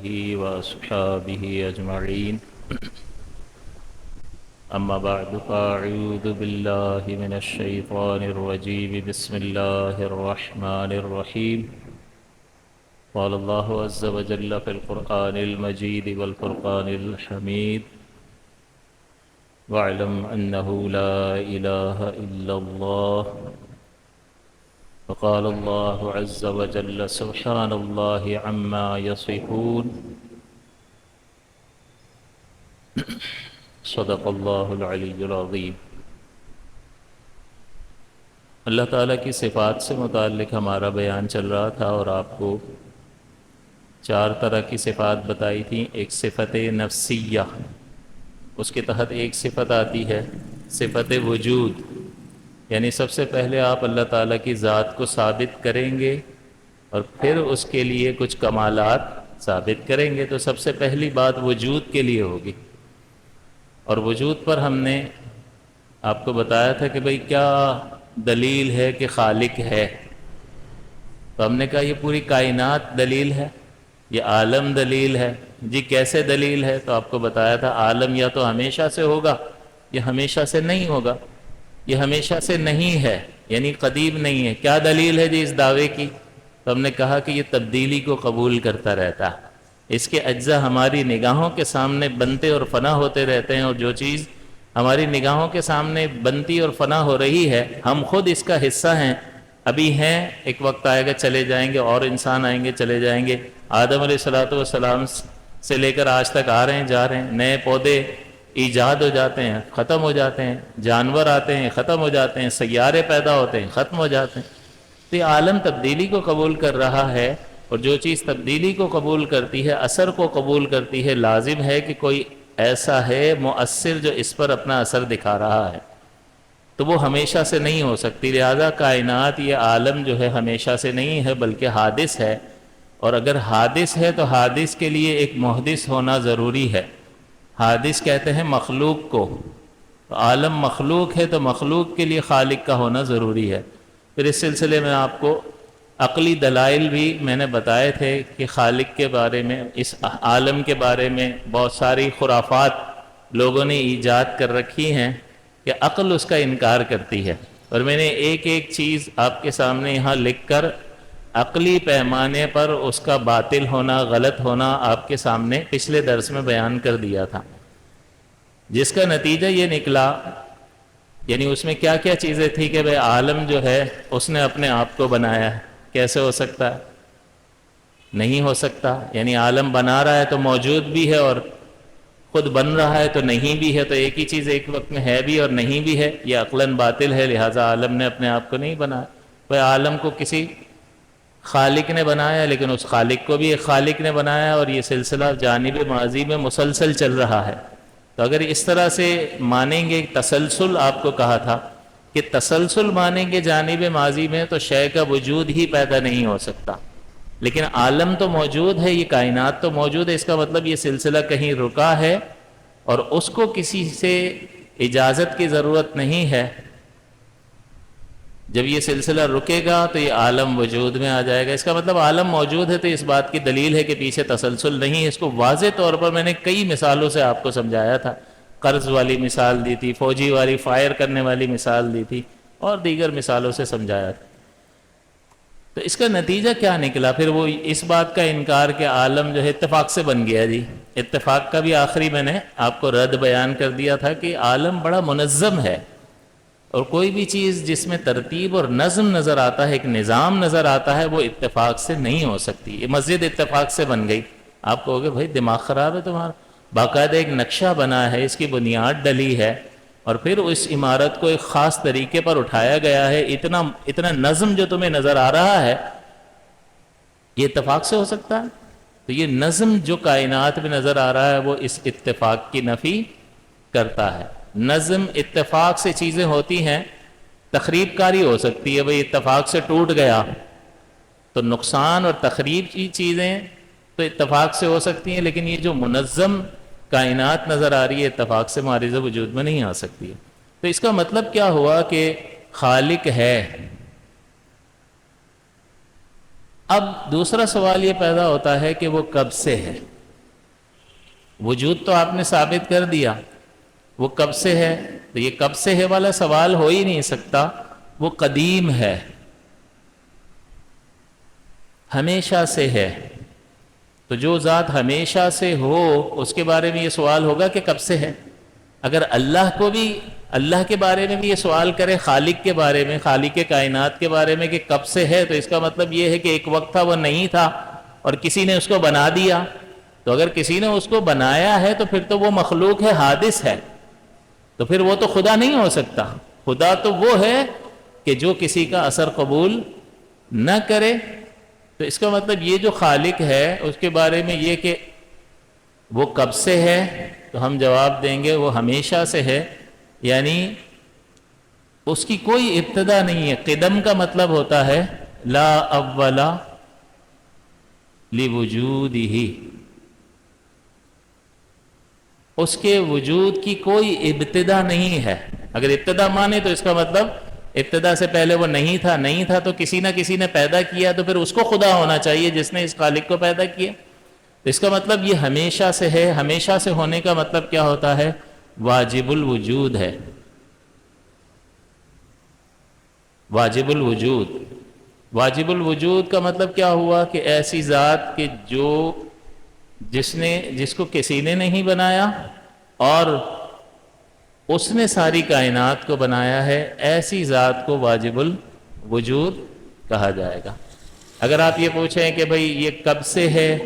آله وأصحابه أجمعين. أما بعد فأعوذ بالله من الشيطان الرجيم. بسم الله الرحمن الرحيم. قال الله عز وجل في القرآن المجيد والفرقان الحميد: واعلم أنه لا إله إلا الله. وقال الله عز وجل: سبحان الله عما يصفون. صدق اللہ العلی العظیم. اللہ تعالیٰ کی صفات سے متعلق ہمارا بیان چل رہا تھا اور آپ کو 4 طرح کی صفات بتائی تھیں. ایک صفت نفسیہ، اس کے تحت ایک صفت آتی ہے صفت وجود، یعنی سب سے پہلے آپ اللہ تعالیٰ کی ذات کو ثابت کریں گے اور پھر اس کے لیے کچھ کمالات ثابت کریں گے. تو سب سے پہلی بات وجود کے لیے ہوگی، اور وجود پر ہم نے آپ کو بتایا تھا کہ بھئی کیا دلیل ہے کہ خالق ہے. تو ہم نے کہا یہ پوری کائنات دلیل ہے، یہ عالم دلیل ہے. جی کیسے دلیل ہے؟ تو آپ کو بتایا تھا عالم یا تو ہمیشہ سے ہوگا یا ہمیشہ سے نہیں ہوگا. یہ ہمیشہ سے نہیں ہے یعنی قدیم نہیں ہے. کیا دلیل ہے جی اس دعوے کی؟ تو ہم نے کہا کہ یہ تبدیلی کو قبول کرتا رہتا ہے. اس کے اجزاء ہماری نگاہوں کے سامنے بنتے اور فنا ہوتے رہتے ہیں، اور جو چیز ہماری نگاہوں کے سامنے بنتی اور فنا ہو رہی ہے ہم خود اس کا حصہ ہیں. ابھی ہیں، ایک وقت آئے گا چلے جائیں گے، اور انسان آئیں گے چلے جائیں گے. آدم علیہ السلام سے لے کر آج تک آ رہے ہیں جا رہے ہیں. نئے پودے ایجاد ہو جاتے ہیں، ختم ہو جاتے ہیں. جانور آتے ہیں، ختم ہو جاتے ہیں. سیارے پیدا ہوتے ہیں، ختم ہو جاتے ہیں. تو یہ عالم تبدیلی کو قبول کر رہا ہے، اور جو چیز تبدیلی کو قبول کرتی ہے، اثر کو قبول کرتی ہے، لازم ہے کہ کوئی ایسا ہے مؤثر جو اس پر اپنا اثر دکھا رہا ہے. تو وہ ہمیشہ سے نہیں ہو سکتی. لہذا کائنات یہ عالم جو ہے ہمیشہ سے نہیں ہے بلکہ حادث ہے، اور اگر حادث ہے تو حادث کے لیے ایک محدث ہونا ضروری ہے. حادث کہتے ہیں مخلوق کو. تو عالم مخلوق ہے تو مخلوق کے لیے خالق کا ہونا ضروری ہے. پھر اس سلسلے میں آپ کو عقلی دلائل بھی میں نے بتائے تھے کہ خالق کے بارے میں، اس عالم کے بارے میں بہت ساری خرافات لوگوں نے ایجاد کر رکھی ہیں کہ عقل اس کا انکار کرتی ہے. اور میں نے ایک ایک چیز آپ کے سامنے یہاں لکھ کر عقلی پیمانے پر اس کا باطل ہونا، غلط ہونا آپ کے سامنے پچھلے درس میں بیان کر دیا تھا، جس کا نتیجہ یہ نکلا. یعنی اس میں کیا کیا چیزیں تھی کہ بھئی عالم جو ہے اس نے اپنے آپ کو بنایا ہے. کیسے ہو سکتا ہے؟ نہیں ہو سکتا. یعنی عالم بنا رہا ہے تو موجود بھی ہے، اور خود بن رہا ہے تو نہیں بھی ہے. تو ایک ہی چیز ایک وقت میں ہے بھی اور نہیں بھی ہے، یہ عقلاً باطل ہے. لہٰذا عالم نے اپنے آپ کو نہیں بنایا. بھئی عالم کو کسی خالق نے بنایا، لیکن اس خالق کو بھی ایک خالق نے بنایا، اور یہ سلسلہ جانب ماضی میں مسلسل چل رہا ہے. تو اگر اس طرح سے مانیں گے، تسلسل آپ کو کہا تھا کہ تسلسل مانیں گے جانب ماضی میں تو شے کا وجود ہی پیدا نہیں ہو سکتا. لیکن عالم تو موجود ہے، یہ کائنات تو موجود ہے. اس کا مطلب یہ سلسلہ کہیں رکا ہے اور اس کو کسی سے اجازت کی ضرورت نہیں ہے. جب یہ سلسلہ رکے گا تو یہ عالم وجود میں آ جائے گا. اس کا مطلب عالم موجود ہے، تو اس بات کی دلیل ہے کہ پیچھے تسلسل نہیں ہے. اس کو واضح طور پر میں نے کئی مثالوں سے آپ کو سمجھایا تھا. قرض والی مثال دی تھی، فوجی والی فائر کرنے والی مثال دی تھی، اور دیگر مثالوں سے سمجھایا تھا. تو اس کا نتیجہ کیا نکلا؟ پھر وہ اس بات کا انکار کہ عالم جو ہے اتفاق سے بن گیا. جی اتفاق کا بھی آخری میں نے آپ کو رد بیان کر دیا تھا کہ عالم بڑا منظم ہے، اور کوئی بھی چیز جس میں ترتیب اور نظم نظر آتا ہے، ایک نظام نظر آتا ہے، وہ اتفاق سے نہیں ہو سکتی. یہ مسجد اتفاق سے بن گئی. آپ کہو گے بھائی دماغ خراب ہے تمہارا. باقاعدہ ایک نقشہ بنا ہے، اس کی بنیاد ڈلی ہے، اور پھر اس عمارت کو ایک خاص طریقے پر اٹھایا گیا ہے. اتنا نظم جو تمہیں نظر آ رہا ہے، یہ اتفاق سے ہو سکتا ہے؟ تو یہ نظم جو کائنات میں نظر آ رہا ہے وہ اس اتفاق کی نفی کرتا ہے. نظم اتفاق سے چیزیں ہوتی ہیں. تخریب کاری ہو سکتی ہے، بھئی اتفاق سے ٹوٹ گیا، تو نقصان اور تخریب کی چیزیں تو اتفاق سے ہو سکتی ہیں، لیکن یہ جو منظم کائنات نظر آ رہی ہے اتفاق سے معارض وجود میں نہیں آ سکتی ہے. تو اس کا مطلب کیا ہوا کہ خالق ہے. اب دوسرا سوال یہ پیدا ہوتا ہے کہ وہ کب سے ہے. وجود تو آپ نے ثابت کر دیا، وہ کب سے ہے؟ تو یہ کب سے ہے والا سوال ہو ہی نہیں سکتا، وہ قدیم ہے، ہمیشہ سے ہے۔ تو جو ذات ہمیشہ سے ہو اس کے بارے میں یہ سوال ہوگا کہ کب سے ہے۔ اگر اللہ کو بھی، اللہ کے بارے میں بھی یہ سوال کرے، خالق کے بارے میں، خالق کائنات کے بارے میں کہ کب سے ہے، تو اس کا مطلب یہ ہے کہ ایک وقت تھا وہ نہیں تھا اور کسی نے اس کو بنا دیا۔ تو اگر کسی نے اس کو بنایا ہے تو پھر تو وہ مخلوق ہے، حادث ہے، تو پھر وہ تو خدا نہیں ہو سکتا۔ خدا تو وہ ہے کہ جو کسی کا اثر قبول نہ کرے۔ تو اس کا مطلب یہ جو خالق ہے اس کے بارے میں یہ کہ وہ کب سے ہے، تو ہم جواب دیں گے وہ ہمیشہ سے ہے، یعنی اس کی کوئی ابتدا نہیں ہے۔ قدم کا مطلب ہوتا ہے لا اول لوجودہ، اس کے وجود کی کوئی ابتدا نہیں ہے۔ اگر ابتدا مانے تو اس کا مطلب ابتدا سے پہلے وہ نہیں تھا، نہیں تھا تو کسی نہ کسی نے پیدا کیا، تو پھر اس کو خدا ہونا چاہیے جس نے اس خالق کو پیدا کیا۔ تو اس کا مطلب یہ ہمیشہ سے ہے۔ ہمیشہ سے ہونے کا مطلب کیا ہوتا ہے؟ واجب الوجود ہے، واجب الوجود۔ واجب الوجود کا مطلب کیا ہوا کہ ایسی ذات کہ جس کو کسی نے نہیں بنایا اور اس نے ساری کائنات کو بنایا ہے، ایسی ذات کو واجب الوجود کہا جائے گا۔ اگر آپ یہ پوچھیں کہ بھئی یہ کب سے ہے،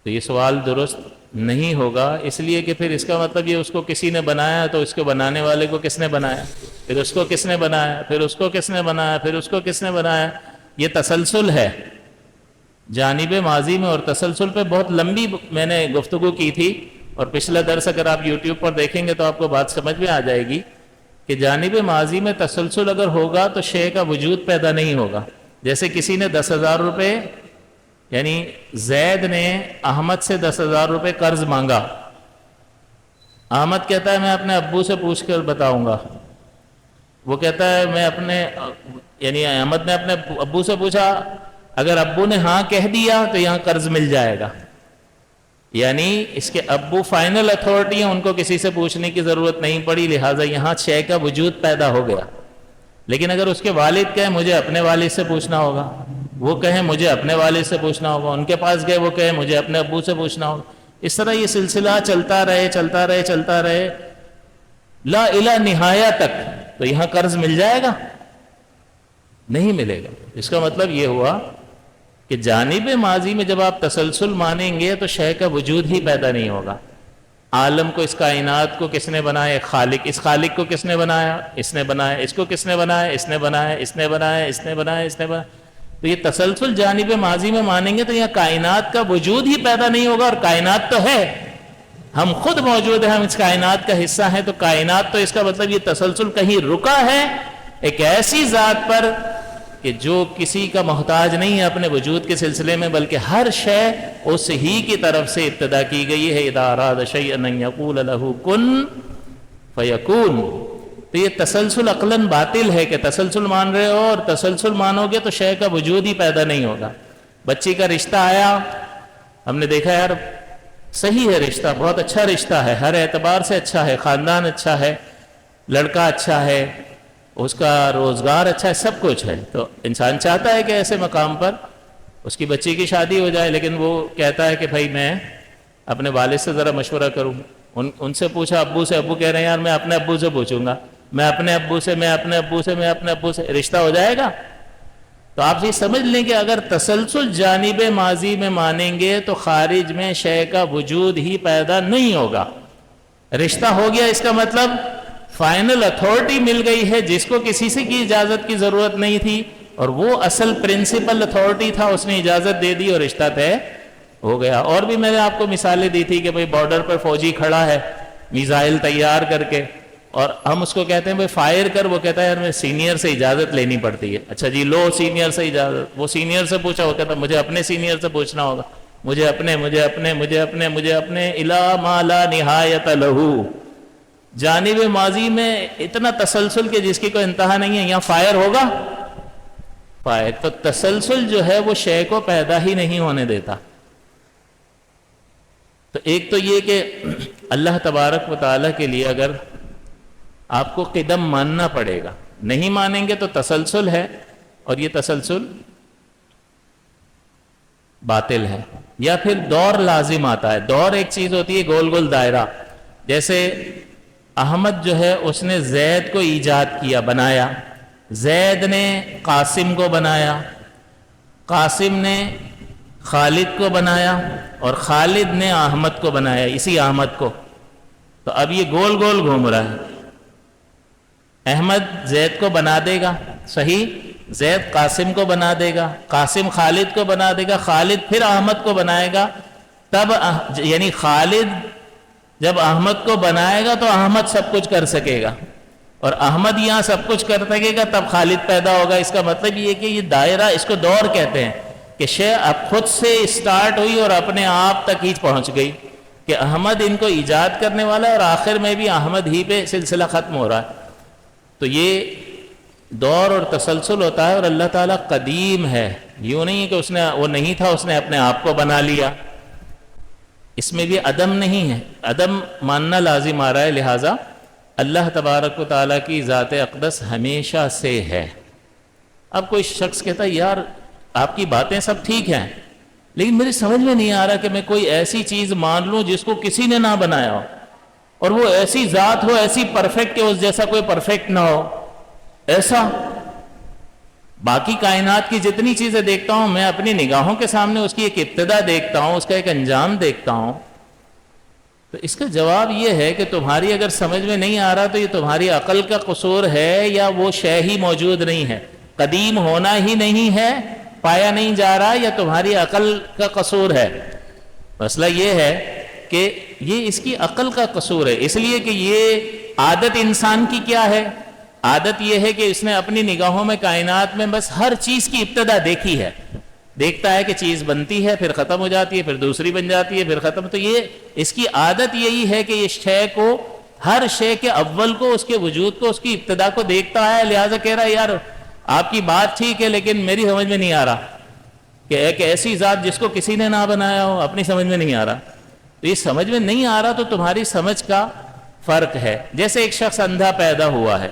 تو یہ سوال درست نہیں ہوگا، اس لیے کہ پھر اس کا مطلب یہ اس کو کسی نے بنایا، تو اس کو بنانے والے کو کس نے بنایا، پھر اس کو کس نے بنایا، پھر اس کو کس نے بنایا، پھر اس کو کس نے بنایا۔ یہ تسلسل ہے جانب ماضی میں، اور تسلسل پہ بہت لمبی میں نے گفتگو کی تھی، اور پچھلا درس اگر آپ یوٹیوب پر دیکھیں گے تو آپ کو بات سمجھ میں آ جائے گی کہ جانب ماضی میں تسلسل اگر ہوگا تو شے کا وجود پیدا نہیں ہوگا۔ جیسے کسی نے 10,000 روپے، یعنی زید نے احمد سے 10,000 روپے قرض مانگا۔ احمد کہتا ہے میں اپنے ابو سے پوچھ کر بتاؤں گا، وہ کہتا ہے یعنی احمد نے اپنے ابو سے پوچھا، اگر ابو نے ہاں کہہ دیا تو یہاں قرض مل جائے گا، یعنی اس کے ابو فائنل اتھارٹی ہیں، ان کو کسی سے پوچھنے کی ضرورت نہیں پڑی، لہٰذا یہاں شے کا وجود پیدا ہو گیا۔ لیکن اگر اس کے والد کہیں مجھے اپنے والد سے پوچھنا ہوگا، وہ کہیں مجھے اپنے والد سے پوچھنا ہوگا، ان کے پاس گئے وہ کہیں مجھے اپنے ابو سے پوچھنا ہوگا، اس طرح یہ سلسلہ چلتا رہے چلتا رہے چلتا رہے لا الہ نہایہ تک، تو یہاں قرض مل جائے گا؟ نہیں ملے گا۔ اس کا مطلب یہ ہوا کہ جانب ماضی میں جب آپ تسلسل مانیں گے تو شے کا وجود ہی پیدا نہیں ہوگا۔ عالم کو، اس کائنات کو کس نے بنایا؟ خالق۔ اس خالق کو کس نے بنایا؟ اس نے بنایا۔ اس کو کس نے بنایا؟ اس نے بنایا۔ اس نے بنایا، اس نے بنایا، اس نے بنایا۔ تو یہ تسلسل جانب ماضی میں مانیں گے تو یہاں کائنات کا وجود ہی پیدا نہیں ہوگا، اور کائنات تو ہے، ہم خود موجود ہیں، ہم اس کائنات کا حصہ ہیں، تو کائنات تو اس کا مطلب یہ تسلسل کہیں رکا ہے ایک ایسی ذات پر کہ جو کسی کا محتاج نہیں ہے اپنے وجود کے سلسلے میں، بلکہ ہر شے اس ہی کی طرف سے ابتدا کی گئی ہے۔ اذا اراد شیئا ان یقول له کن فیکون۔ تو یہ تسلسل عقلاً باطل ہے کہ تسلسل مان رہے ہو اور تسلسل مانو گے تو شے کا وجود ہی پیدا نہیں ہوگا۔ بچی کا رشتہ آیا، ہم نے دیکھا یار صحیح ہے، رشتہ بہت اچھا رشتہ ہے، ہر اعتبار سے اچھا ہے، خاندان اچھا ہے، لڑکا اچھا ہے، اس کا روزگار اچھا ہے، سب کچھ ہے۔ تو انسان چاہتا ہے کہ ایسے مقام پر اس کی بچی کی شادی ہو جائے، لیکن وہ کہتا ہے کہ بھائی میں اپنے والد سے ذرا مشورہ کروں۔ ان سے پوچھا ابو سے، ابو کہہ رہے ہیں یار میں اپنے ابو سے پوچھوں گا، میں اپنے ابو سے، میں اپنے ابو سے، میں اپنے ابو سے، رشتہ ہو جائے گا؟ تو آپ یہ سمجھ لیں کہ اگر تسلسل جانب ماضی میں مانیں گے تو خارج میں شے کا وجود ہی پیدا نہیں ہوگا۔ رشتہ ہو گیا، اس کا مطلب فائنل اتھارٹی مل گئی ہے جس کو کسی سے کی اجازت کی ضرورت نہیں تھی، اور وہ اصل پرنسپل اتھارٹی تھا، اس نے اجازت دے دی اور رشتہ طے ہو گیا۔ اور بھی میں نے آپ کو مثالیں دی تھی کہ بھئی بارڈر پر فوجی کھڑا ہے میزائل تیار کر کے، اور ہم اس کو کہتے ہیں بھئی فائر کر، وہ کہتا ہے یار میں سینئر سے اجازت لینی پڑتی ہے۔ اچھا جی لو سینئر سے اجازت، وہ سینئر سے پوچھا، وہ کہتا ہے مجھے اپنے سینئر سے پوچھنا ہوگا، مجھے اپنے الا ما لا نہایت لہو۔ جانب ماضی میں اتنا تسلسل کہ جس کی کوئی انتہا نہیں ہے، یہاں فائر ہوگا؟ فائر۔ تو تسلسل جو ہے وہ شے کو پیدا ہی نہیں ہونے دیتا۔ تو ایک تو یہ کہ اللہ تبارک و تعالیٰ کے لیے اگر آپ کو قدم ماننا پڑے گا، نہیں مانیں گے تو تسلسل ہے، اور یہ تسلسل باطل ہے. یا پھر دور لازم آتا ہے. دور ایک چیز ہوتی ہے گول گول دائرہ. جیسے احمد جو ہے اس نے زید کو ایجاد کیا، بنایا. زید نے قاسم کو بنایا، قاسم نے خالد کو بنایا، اور خالد نے احمد کو بنایا، اسی احمد کو. تو اب یہ گول گول گھوم رہا ہے. احمد زید کو بنا دے گا، صحیح. زید قاسم کو بنا دے گا، قاسم خالد کو بنا دے گا، خالد پھر احمد کو بنائے گا. تب یعنی خالد جب احمد کو بنائے گا تو احمد سب کچھ کر سکے گا، اور احمد یہاں سب کچھ کر سکے گا تب خالد پیدا ہوگا. اس کا مطلب یہ کہ یہ دائرہ، اس کو دور کہتے ہیں کہ شے اب خود سے اسٹارٹ ہوئی اور اپنے آپ تک ہی پہنچ گئی، کہ احمد ان کو ایجاد کرنے والا ہے اور آخر میں بھی احمد ہی پہ سلسلہ ختم ہو رہا ہے. تو یہ دور اور تسلسل ہوتا ہے. اور اللہ تعالیٰ قدیم ہے، یوں نہیں کہ اس نے وہ نہیں تھا اس نے اپنے آپ کو بنا لیا. اس میں بھی عدم نہیں ہے، عدم ماننا لازم آ رہا ہے. لہٰذا اللہ تبارک و تعالیٰ کی ذات اقدس ہمیشہ سے ہے. اب کوئی شخص کہتا ہے یار آپ کی باتیں سب ٹھیک ہیں، لیکن میری سمجھ میں نہیں آ رہا کہ میں کوئی ایسی چیز مان لوں جس کو کسی نے نہ بنایا ہو، اور وہ ایسی ذات ہو، ایسی پرفیکٹ کہ اس جیسا کوئی پرفیکٹ نہ ہو. ایسا باقی کائنات کی جتنی چیزیں دیکھتا ہوں میں اپنی نگاہوں کے سامنے اس کی ایک ابتدا دیکھتا ہوں، اس کا ایک انجام دیکھتا ہوں. تو اس کا جواب یہ ہے کہ تمہاری اگر سمجھ میں نہیں آ رہا تو یہ تمہاری عقل کا قصور ہے یا وہ شے ہی موجود نہیں ہے، قدیم ہونا ہی نہیں ہے، پایا نہیں جا رہا، یا تمہاری عقل کا قصور ہے. مسئلہ یہ ہے کہ یہ اس کی عقل کا قصور ہے. اس لیے کہ یہ عادت انسان کی کیا ہے؟ عادت یہ ہے کہ اس نے اپنی نگاہوں میں کائنات میں بس ہر چیز کی ابتدا دیکھی ہے. دیکھتا ہے کہ چیز بنتی ہے، پھر ختم ہو جاتی ہے، پھر دوسری بن جاتی ہے، پھر ختم. تو یہ اس کی عادت یہی ہے کہ یہ شے کو، ہر شے کے اول کو، اس کے وجود کو، اس کی ابتدا کو دیکھتا ہے. لہٰذا کہہ رہا ہے یار آپ کی بات ٹھیک ہے لیکن میری سمجھ میں نہیں آ رہا کہ ایک ایسی ذات جس کو کسی نے نہ بنایا ہو، اپنی سمجھ میں نہیں آ رہا. تو یہ سمجھ میں نہیں آ رہا تو تمہاری سمجھ کا فرق ہے. جیسے ایک شخص اندھا پیدا ہوا ہے،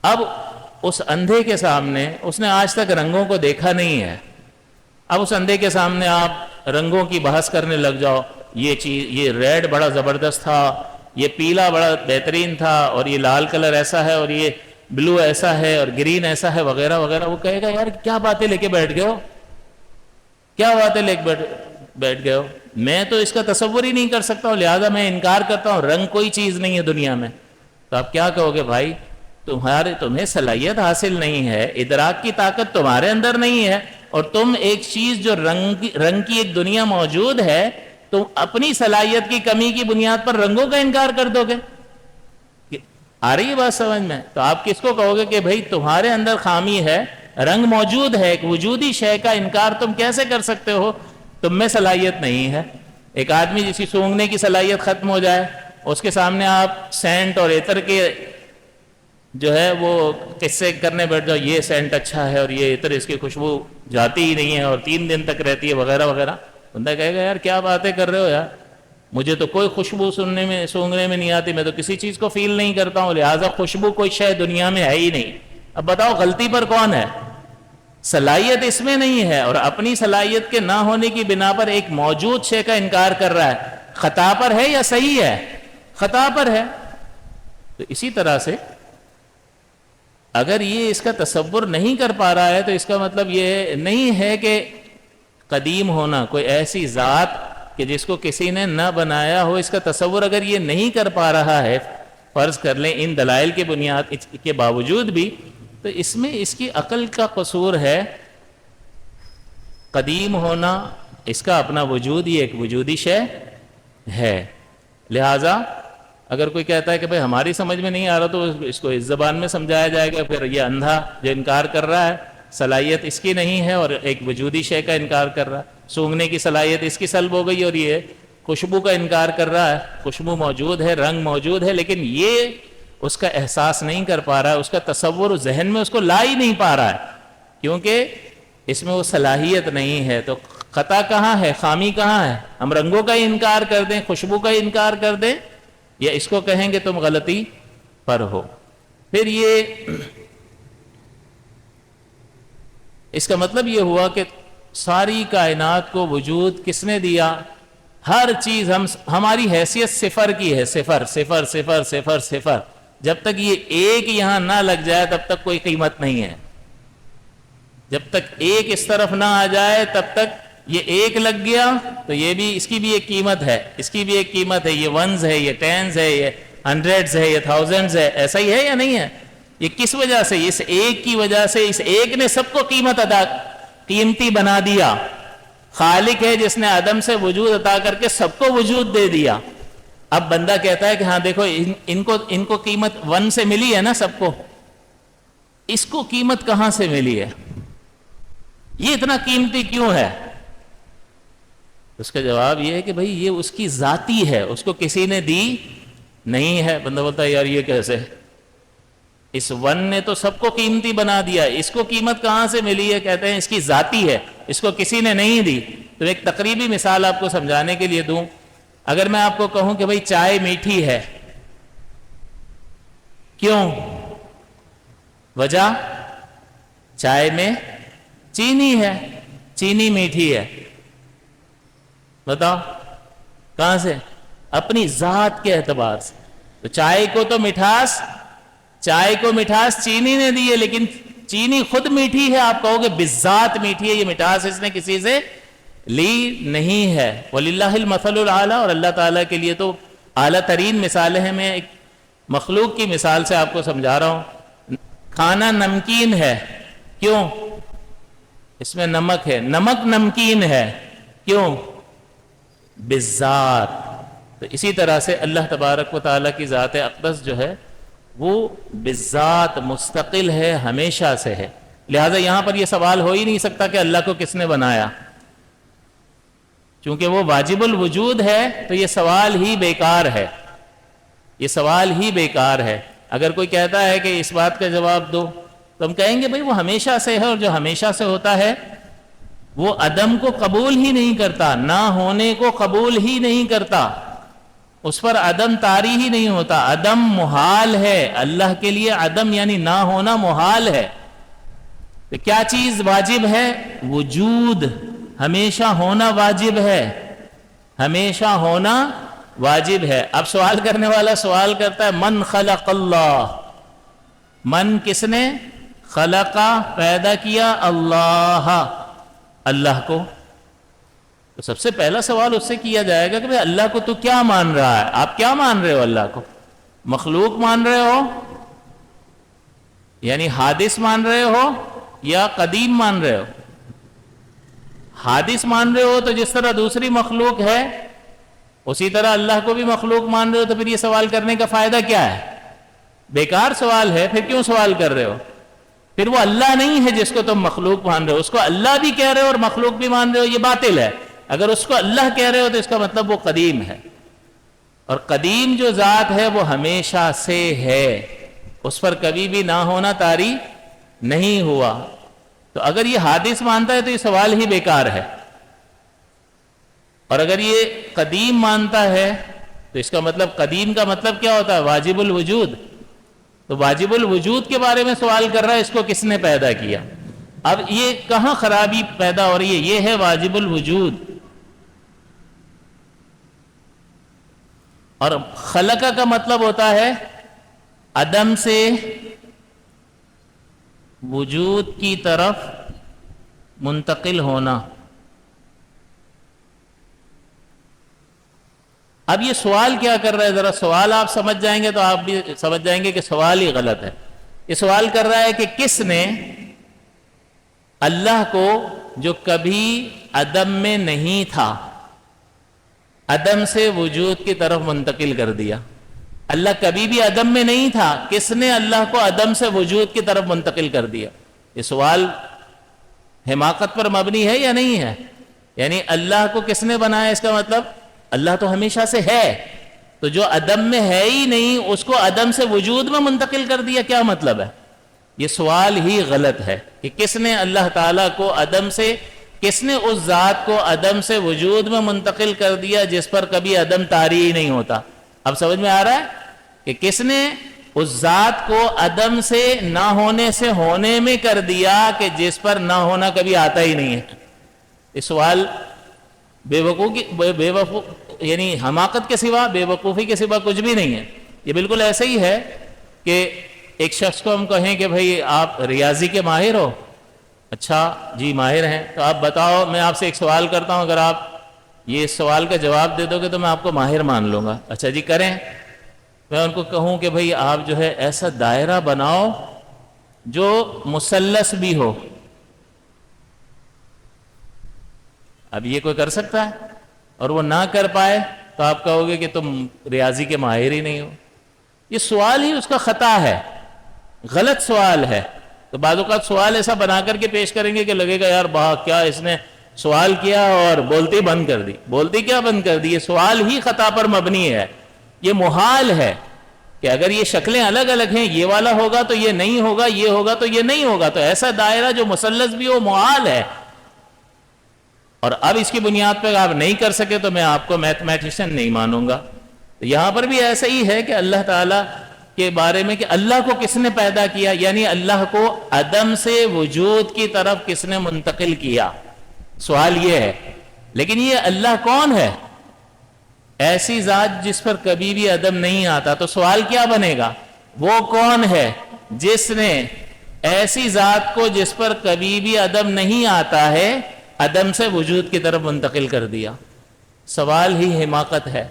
اب اس اندھے کے سامنے اس نے آج تک رنگوں کو دیکھا نہیں ہے. اب اس اندھے کے سامنے آپ رنگوں کی بحث کرنے لگ جاؤ، یہ چیز، یہ ریڈ بڑا زبردست تھا، یہ پیلا بڑا بہترین تھا، اور یہ لال کلر ایسا ہے، اور یہ بلو ایسا ہے، اور گرین ایسا ہے، وغیرہ وغیرہ. وہ کہے گا یار کیا باتیں لے کے بیٹھ گئے ہو، کیا باتیں لے کے بیٹھ گئے ہو، میں تو اس کا تصور ہی نہیں کر سکتا ہوں، لہذا میں انکار کرتا ہوں، رنگ کوئی چیز نہیں ہے دنیا میں. تو آپ کیا کہو گے؟ بھائی تمہیں صلاحیت حاصل نہیں ہے، ادراک کی طاقت تمہارے اندر نہیں ہے، اور تم ایک چیز جو رنگ کی ایک دنیا موجود ہے، تم اپنی صلاحیت کی کمی کی بنیاد پر رنگوں کا انکار کر دو گے. آ رہی ہے بات سمجھ میں؟ تو آپ کس کو کہو گے کہ بھائی تمہارے اندر خامی ہے، رنگ موجود ہے، ایک وجودی شے کا انکار تم کیسے کر سکتے ہو؟ تم میں صلاحیت نہیں ہے. ایک آدمی جس کی سونگنے کی صلاحیت ختم ہو جائے، اس کے سامنے آپ سینٹ اور عطر کے جو ہے وہ قصے کرنے بیٹھ جاؤ، یہ سینٹ اچھا ہے اور یہ عطر اس کی خوشبو جاتی ہی نہیں ہے اور 3 دن تک رہتی ہے، وغیرہ وغیرہ. بندہ کہے گا یار کیا باتیں کر رہے ہو یار، مجھے تو کوئی خوشبو سونگنے میں نہیں آتی، میں تو کسی چیز کو فیل نہیں کرتا ہوں، لہٰذا خوشبو کوئی شے دنیا میں ہے ہی نہیں. اب بتاؤ غلطی پر کون ہے؟ صلاحیت اس میں نہیں ہے، اور اپنی صلاحیت کے نہ ہونے کی بنا پر ایک موجود شے کا انکار کر رہا ہے. خطا پر ہے یا صحیح ہے؟ خطا پر ہے. تو اسی طرح سے اگر یہ اس کا تصور نہیں کر پا رہا ہے تو اس کا مطلب یہ نہیں ہے کہ قدیم ہونا، کوئی ایسی ذات کہ جس کو کسی نے نہ بنایا ہو، اس کا تصور اگر یہ نہیں کر پا رہا ہے، فرض کر لیں ان دلائل کے بنیاد کے باوجود بھی، تو اس میں اس کی عقل کا قصور ہے. قدیم ہونا، اس کا اپنا وجود ہی ایک وجودی شے ہے. لہذا اگر کوئی کہتا ہے کہ بھئی ہماری سمجھ میں نہیں آ رہا تو اس کو اس زبان میں سمجھایا جائے گا، پھر یہ اندھا جو انکار کر رہا ہے صلاحیت اس کی نہیں ہے اور ایک وجودی شے کا انکار کر رہا ہے، سونگنے کی صلاحیت اس کی سلب ہو گئی اور یہ خوشبو کا انکار کر رہا ہے. خوشبو موجود ہے، رنگ موجود ہے، لیکن یہ اس کا احساس نہیں کر پا رہا ہے، اس کا تصور ذہن میں اس کو لا ہی نہیں پا رہا ہے، کیونکہ اس میں وہ صلاحیت نہیں ہے. تو خطا کہاں ہے، خامی کہاں ہے؟ ہم رنگوں کا انکار کر دیں، خوشبو کا انکار کر دیں، یا اس کو کہیں کہ تم غلطی پر ہو؟ پھر یہ اس کا مطلب یہ ہوا کہ ساری کائنات کو وجود کس نے دیا؟ ہر چیز ہماری حیثیت صفر کی ہے، صفر صفر صفر صفر صفر. جب تک یہ ایک یہاں نہ لگ جائے تب تک کوئی قیمت نہیں ہے. جب تک ایک اس طرف نہ آ جائے تب تک یہ ایک لگ گیا تو یہ بھی، اس کی بھی ایک قیمت ہے، اس کی بھی ایک قیمت ہے. یہ ونز ہے، یہ ٹینز ہے، یہ ہنڈریڈز ہے، یہ تھاؤزنڈز ہے. ایسا ہی ہے یا نہیں ہے؟ یہ کس وجہ سے؟ اس ایک کی وجہ سے. اس ایک نے سب کو قیمتی بنا دیا. خالق ہے جس نے عدم سے وجود عطا کر کے سب کو وجود دے دیا. اب بندہ کہتا ہے کہ ہاں دیکھو ان کو قیمت ون سے ملی ہے نا سب کو، اس کو قیمت کہاں سے ملی ہے؟ یہ اتنا قیمتی کیوں ہے؟ اس کا جواب یہ ہے کہ بھئی یہ اس کی ذاتی ہے، اس کو کسی نے دی نہیں ہے. بندہ بولتا ہے یار یہ کیسے؟ اس ون نے تو سب کو قیمتی بنا دیا، اس کو قیمت کہاں سے ملی ہے؟ کہتے ہیں اس کی ذاتی ہے، اس کو کسی نے نہیں دی. تو ایک تقریبی مثال آپ کو سمجھانے کے لیے دوں. اگر میں آپ کو کہوں کہ بھئی چائے میٹھی ہے، کیوں؟ وجہ چائے میں چینی ہے، چینی میٹھی ہے. بتاؤ کہاں سے؟ اپنی ذات کے اعتبار سے. تو چائے کو مٹھاس چینی نے دی ہے، لیکن چینی خود میٹھی ہے. آپ کہو گے بالذات میٹھی ہے، یہ مٹھاس اس نے کسی سے لی نہیں ہے. وَلِلَّهِ الْمَثَلُ الْأَعْلَى. اور اللہ تعالیٰ کے لیے تو اعلیٰ ترین مثالیں ہیں. میں ایک مخلوق کی مثال سے آپ کو سمجھا رہا ہوں. کھانا نمکین ہے، کیوں؟ اس میں نمک ہے. نمک نمکین ہے، کیوں؟ بالذات. تو اسی طرح سے اللہ تبارک و تعالیٰ کی ذات اقدس جو ہے وہ بالذات مستقل ہے، ہمیشہ سے ہے. لہٰذا یہاں پر یہ سوال ہو ہی نہیں سکتا کہ اللہ کو کس نے بنایا. چونکہ وہ واجب الوجود ہے تو یہ سوال ہی بیکار ہے. یہ سوال ہی بیکار ہے. اگر کوئی کہتا ہے کہ اس بات کا جواب دو تو ہم کہیں گے بھئی وہ ہمیشہ سے ہے، اور جو ہمیشہ سے ہوتا ہے وہ عدم کو قبول ہی نہیں کرتا، نہ ہونے کو قبول ہی نہیں کرتا. اس پر عدم طاری ہی نہیں ہوتا. عدم محال ہے. اللہ کے لیے عدم یعنی نہ ہونا محال ہے. تو کیا چیز واجب ہے؟ وجود. ہمیشہ ہونا واجب ہے، ہمیشہ ہونا واجب ہے. اب سوال کرنے والا سوال کرتا ہے من خلق اللہ. من کس نے؟ خلقا پیدا کیا، اللہ اللہ کو. تو سب سے پہلا سوال اس سے کیا جائے گا کہ بھئی اللہ کو تو کیا مان رہا ہے؟ آپ کیا مان رہے ہو اللہ کو؟ مخلوق مان رہے ہو یعنی حادث مان رہے ہو یا قدیم مان رہے ہو؟ حادث مان رہے ہو تو جس طرح دوسری مخلوق ہے اسی طرح اللہ کو بھی مخلوق مان رہے ہو. تو پھر یہ سوال کرنے کا فائدہ کیا ہے؟ بیکار سوال ہے. پھر کیوں سوال کر رہے ہو؟ پھر وہ اللہ نہیں ہے جس کو تم مخلوق مان رہے ہو. اس کو اللہ بھی کہہ رہے ہو اور مخلوق بھی مان رہے ہو، یہ باطل ہے. اگر اس کو اللہ کہہ رہے ہو تو اس کا مطلب وہ قدیم ہے، اور قدیم جو ذات ہے وہ ہمیشہ سے ہے، اس پر کبھی بھی نہ ہونا طاری نہیں ہوا. تو اگر یہ حادث مانتا ہے تو یہ سوال ہی بیکار ہے. اور اگر یہ قدیم مانتا ہے تو اس کا مطلب، قدیم کا مطلب کیا ہوتا ہے؟ واجب الوجود. تو واجب الوجود کے بارے میں سوال کر رہا ہے، اس کو کس نے پیدا کیا؟ اب یہ کہاں خرابی پیدا ہو رہی ہے؟ یہ ہے واجب الوجود. اور خلقہ کا مطلب ہوتا ہے عدم سے وجود کی طرف منتقل ہونا. اب یہ سوال کیا کر رہا ہے؟ ذرا سوال آپ سمجھ جائیں گے تو آپ بھی سمجھ جائیں گے کہ سوال ہی غلط ہے. یہ سوال کر رہا ہے کہ کس نے اللہ کو، جو کبھی عدم میں نہیں تھا، عدم سے وجود کی طرف منتقل کر دیا. اللہ کبھی بھی عدم میں نہیں تھا، کس نے اللہ کو عدم سے وجود کی طرف منتقل کر دیا؟ یہ سوال حماقت پر مبنی ہے یا نہیں ہے؟ یعنی اللہ کو کس نے بنایا؟ اس کا مطلب اللہ تو ہمیشہ سے ہے، تو جو عدم میں ہے ہی نہیں اس کو عدم سے وجود میں منتقل کر دیا. کیا مطلب ہے؟ یہ سوال ہی غلط ہے کہ کس نے اللہ تعالیٰ کو عدم سے کس نے اس ذات کو عدم سے وجود میں منتقل کر دیا جس پر کبھی عدم طاری ہی نہیں ہوتا؟ اب سمجھ میں آ رہا ہے کہ کس نے اس ذات کو عدم سے نہ ہونے سے ہونے میں کر دیا کہ جس پر نہ ہونا کبھی آتا ہی نہیں ہے؟ اس سوال یعنی حماقت کے سوا، بے وقوفی کے سوا کچھ بھی نہیں ہے۔ یہ بالکل ایسا ہی ہے کہ ایک شخص کو ہم کہیں کہ بھئی آپ ریاضی کے ماہر ہو؟ اچھا جی ماہر ہیں، تو آپ بتاؤ، میں آپ سے ایک سوال کرتا ہوں، اگر آپ یہ سوال کا جواب دے دو گے تو میں آپ کو ماہر مان لوں گا۔ اچھا جی کریں۔ میں ان کو کہوں کہ بھئی آپ جو ہے ایسا دائرہ بناؤ جو مثلث بھی ہو، اب یہ کوئی کر سکتا ہے؟ اور وہ نہ کر پائے تو آپ کہو گے کہ تم ریاضی کے ماہر ہی نہیں ہو۔ یہ سوال ہی اس کا خطا ہے، غلط سوال ہے۔ تو بعض اوقات سوال ایسا بنا کر کے پیش کریں گے کہ لگے گا یار کیا اس نے سوال کیا اور بولتی بند کر دی۔ بولتی کیا بند کر دی؟ یہ سوال ہی خطا پر مبنی ہے۔ یہ محال ہے کہ اگر یہ شکلیں الگ الگ ہیں، یہ والا ہوگا تو یہ نہیں ہوگا، یہ ہوگا تو یہ نہیں ہوگا، تو ایسا دائرہ جو مثلث بھی ہو محال ہے۔ اور اب اس کی بنیاد پہ آپ نہیں کر سکے تو میں آپ کو میتھمیٹیشین نہیں مانوں گا۔ تو یہاں پر بھی ایسا ہی ہے کہ اللہ تعالیٰ کے بارے میں کہ اللہ کو کس نے پیدا کیا، یعنی اللہ کو عدم سے وجود کی طرف کس نے منتقل کیا، سوال یہ ہے۔ لیکن یہ اللہ کون ہے؟ ایسی ذات جس پر کبھی بھی عدم نہیں آتا، تو سوال کیا بنے گا؟ وہ کون ہے جس نے ایسی ذات کو جس پر کبھی بھی عدم نہیں آتا ہے عدم سے وجود کی طرف منتقل کر دیا؟ سوال ہی حماقت ہے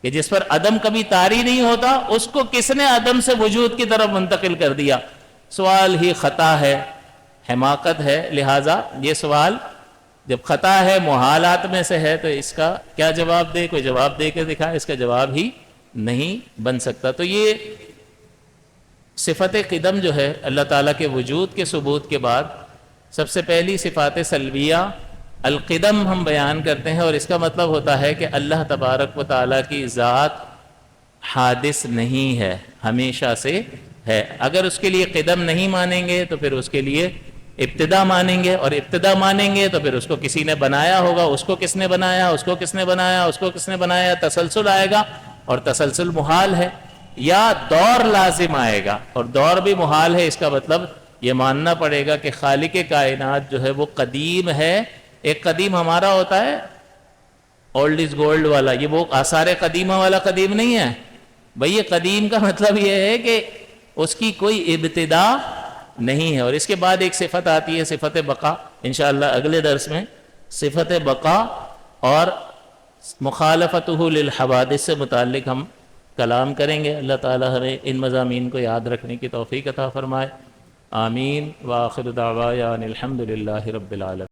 کہ جس پر عدم کبھی طاری نہیں ہوتا اس کو کس نے عدم سے وجود کی طرف منتقل کر دیا؟ سوال ہی خطا ہے، حماقت ہے۔ لہٰذا یہ سوال جب خطا ہے، محالات میں سے ہے، تو اس کا کیا جواب دے؟ کوئی جواب دے کے دکھائے، اس کا جواب ہی نہیں بن سکتا۔ تو یہ صفت قدم جو ہے اللہ تعالیٰ کے وجود کے ثبوت کے بعد سب سے پہلی صفات سلبیہ القدم ہم بیان کرتے ہیں، اور اس کا مطلب ہوتا ہے کہ اللہ تبارک و تعالیٰ کی ذات حادث نہیں ہے، ہمیشہ سے ہے۔ اگر اس کے لیے قدم نہیں مانیں گے تو پھر اس کے لیے ابتدا مانیں گے، اور ابتدا مانیں گے تو پھر اس کو کسی نے بنایا ہوگا، اس کو کس نے بنایا، اس کو کس نے بنایا، اس کو کس نے بنایا، تسلسل آئے گا، اور تسلسل محال ہے۔ یا دور لازم آئے گا، اور دور بھی محال ہے۔ اس کا مطلب یہ ماننا پڑے گا کہ خالق کائنات جو ہے وہ قدیم ہے۔ ایک قدیم ہمارا ہوتا ہے اولڈ از گولڈ والا، یہ وہ آثار قدیمہ والا قدیم نہیں ہے بھئی۔ یہ قدیم کا مطلب یہ ہے کہ اس کی کوئی ابتدا نہیں ہے۔ اور اس کے بعد ایک صفت آتی ہے، صفت بقا۔ انشاءاللہ اگلے درس میں صفت بقا اور مخالفتہ للحوادث سے متعلق ہم کلام کریں گے۔ اللہ تعالی ہمیں ان مضامین کو یاد رکھنے کی توفیق عطا فرمائے۔ آمین۔ وآخر دعوانا ان الحمد للہ رب العالمین۔